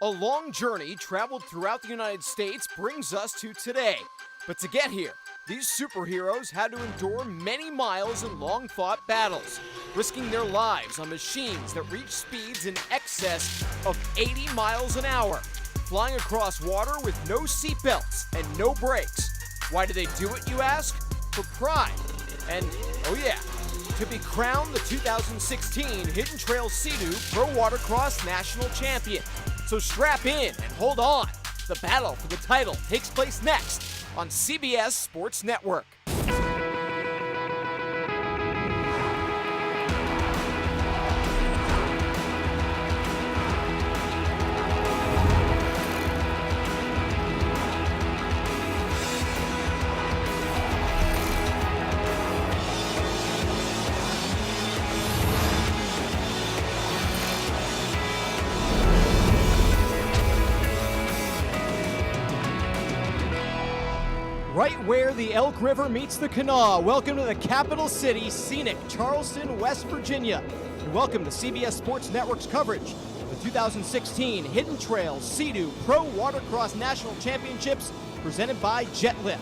A long journey traveled throughout the United States brings us to today. But to get here, these superheroes had to endure many miles and long-fought battles, risking their lives on machines that reach speeds in excess of 80 miles an hour, flying across water with no seatbelts and no brakes. Why do they do it, you ask? For pride. And, oh yeah, to be crowned the 2016 Hidden Trail Sea-Doo Pro Watercross National Champion. So strap in and hold on. The battle for the title takes place next on CBS Sports Network. Right where the Elk River meets the Kanawha, welcome to the capital city, scenic Charleston, West Virginia. And welcome to CBS Sports Network's coverage of the 2016 Hidden Trail Sea-Doo Pro Watercross National Championships presented by JetLift.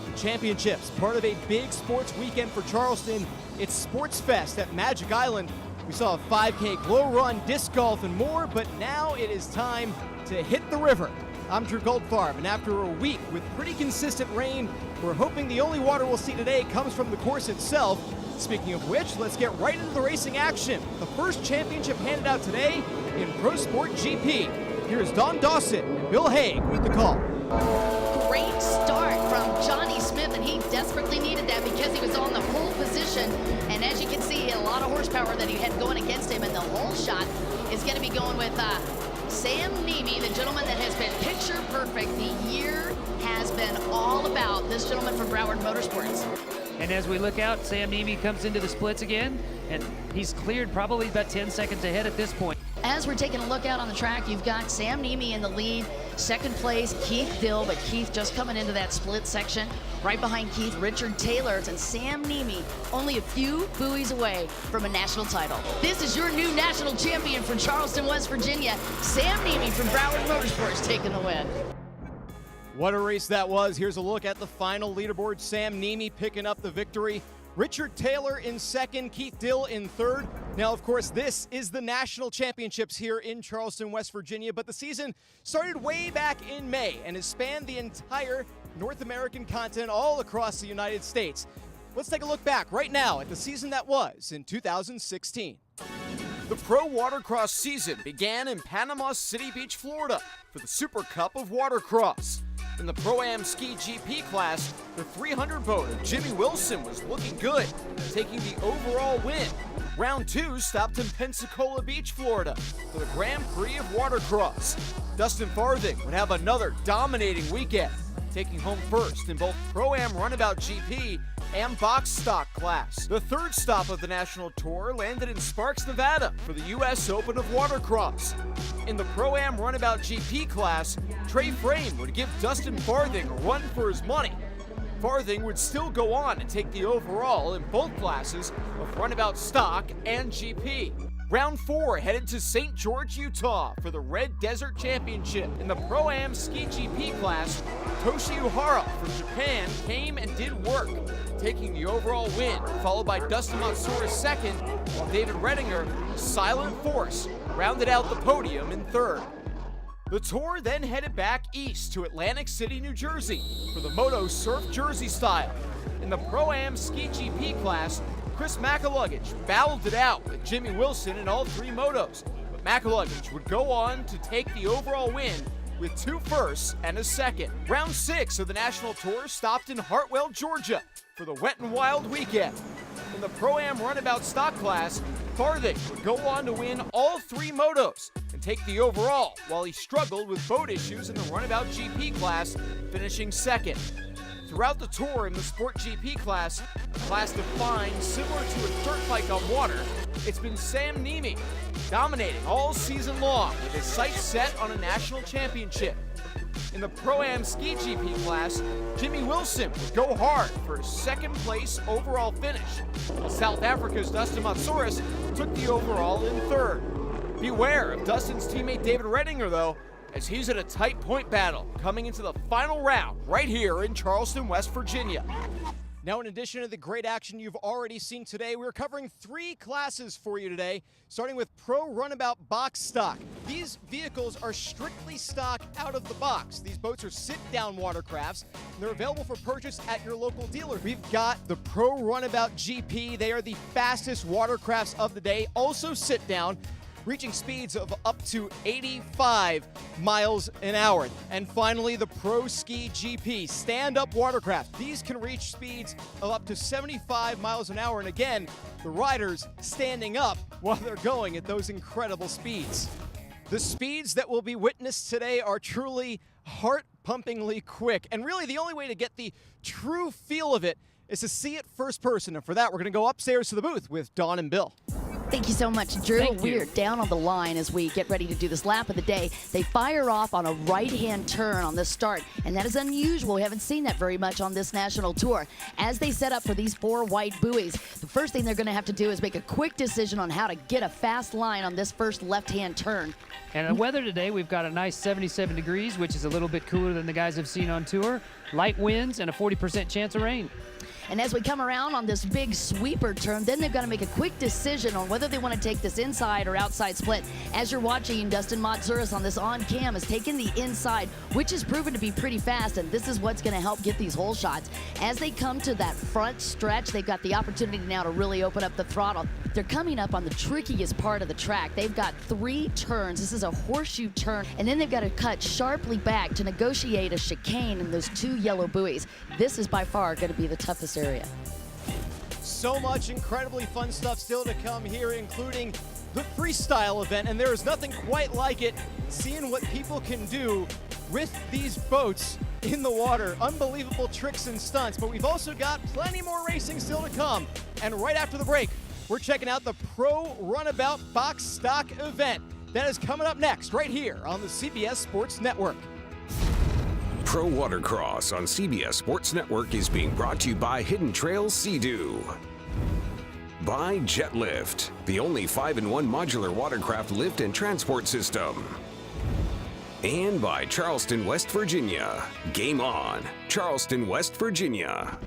The championships, part of a big sports weekend for Charleston. It's Sports Fest at Magic Island. We saw a 5K glow run, disc golf, and more, but now it is time to hit the river. I'm Drew Goldfarb, and after a week with pretty consistent rain, we're hoping the only water we'll see today comes from the course itself. Speaking of which, let's get right into the racing action. The first championship handed out today in Pro Sport GP. Here's Don Dawson and Bill Haig with the call. Great start from Johnny Smith, and he desperately needed that because he was on the pole position. And as you can see, a lot of horsepower that he had going against him, and the whole shot is going to be going with Sam Nemi, the gentleman that has been picture perfect. The year has been all about this gentleman from Broward Motorsports. And as we look out, Sam Nemi comes into the splits again, and he's cleared probably about 10 seconds ahead at this point. As we're taking a look out on the track, you've got Sam Nemi in the lead. Second place, Keith Dill, but Keith just coming into that split section. Right behind Keith, Richard Taylor, and Sam Nemi only a few buoys away from a national title. This is your new national champion from Charleston, West Virginia. Sam Nemi from Broward Motorsports taking the win. What a race that was. Here's a look at the final leaderboard. Sam Nemi picking up the victory. Richard Taylor in second, Keith Dill in third. Now, of course, this is the national championships here in Charleston, West Virginia, but the season started way back in May and has spanned the entire North American continent all across the United States. Let's take a look back right now at the season that was in 2016. The Pro Watercross season began in Panama City Beach, Florida for the Super Cup of Watercross. In the Pro-Am Ski GP class, the 300 boat of Jimmy Wilson was looking good, taking the overall win. Round 2 stopped in Pensacola Beach, Florida for the Grand Prix of Watercross. Dustin Farthing would have another dominating weekend, taking home first in both Pro-Am Runabout GP and box stock class. The third stop of the national tour landed in Sparks, Nevada for the U.S. Open of Watercross. In the Pro-Am Runabout GP class, Trey Frame would give Dustin Farthing a run for his money. Farthing would still go on and take the overall in both classes of Runabout Stock and GP. Round 4 headed to St. George, Utah for the Red Desert Championship. In the Pro-Am Ski GP class, Toshi Uhara from Japan came and did work, taking the overall win, followed by Dustin Matsura second, while David Redinger, Silent Force, rounded out the podium in third. The tour then headed back east to Atlantic City, New Jersey for the Moto Surf Jersey Style. In the Pro-Am Ski GP class, Chris McElugage battled it out with Jimmy Wilson in all 3 motos, but McElugage would go on to take the overall win with 2 firsts and a second. Round 6 of the national tour stopped in Hartwell, Georgia for the Wet and Wild weekend. In the Pro-Am Runabout Stock class, Farthing would go on to win all 3 motos and take the overall, while he struggled with boat issues in the Runabout GP class, finishing second. Throughout the tour in the Sport GP class, a class defined similar to a dirt bike on water, it's been Sam Nemi dominating all season long with his sights set on a national championship. In the Pro-Am Ski GP class, Jimmy Wilson would go hard for a second place overall finish. South Africa's Dustin Matsouras took the overall in third. Beware of Dustin's teammate David Redinger, though. as he's in a tight point battle coming into the final round right here in Charleston, West Virginia. Now, in addition to the great action you've already seen today, we're covering 3 classes for you today, starting with Pro Runabout Box Stock. These vehicles are strictly stock out of the box. These boats are sit-down watercrafts, and they're available for purchase at your local dealer. We've got the Pro Runabout GP. They are the fastest watercrafts of the day, also sit-down, reaching speeds of up to 85 miles an hour. And finally, the Pro Ski GP, stand-up watercraft. These can reach speeds of up to 75 miles an hour. And again, the riders standing up while they're going at those incredible speeds. The speeds that will be witnessed today are truly heart-pumpingly quick. And really, the only way to get the true feel of it is to see it first person. And for that, we're going to go upstairs to the booth with Dawn and Bill. Thank you so much, Drew. Thank you. We're down on the line as we get ready to do this lap of the day. They fire off on a right-hand turn on the start, and that is unusual. We haven't seen that very much on this national tour. As they set up for these 4 white buoys, the first thing they're going to have to do is make a quick decision on how to get a fast line on this first left-hand turn. And the weather today, we've got a nice 77 degrees, which is a little bit cooler than the guys have seen on tour. Light winds and a 40% chance of rain. And as we come around on this big sweeper turn, then they've got to make a quick decision on whether they want to take this inside or outside split. As you're watching, Dustin Montzuris on this on-cam has taken the inside, which has proven to be pretty fast, and this is what's going to help get these hole shots. As they come to that front stretch, they've got the opportunity now to really open up the throttle. They're coming up on the trickiest part of the track. They've got 3 turns. This is a horseshoe turn, and then they've got to cut sharply back to negotiate a chicane in those 2 yellow buoys. This is by far going to be the toughest area. So much incredibly fun stuff still to come here, including the freestyle event, and there is nothing quite like it, seeing what people can do with these boats in the water. Unbelievable tricks and stunts, but we've also got plenty more racing still to come. And right after the break, we're checking out the Pro Runabout Box Stock event. That is coming up next, right here on the CBS Sports Network. Pro Watercross on CBS Sports Network is being brought to you by Hidden Trails Sea-Doo. By JetLift, the only 5-in-1 modular watercraft lift and transport system. And by Charleston, West Virginia. Game on, Charleston, West Virginia.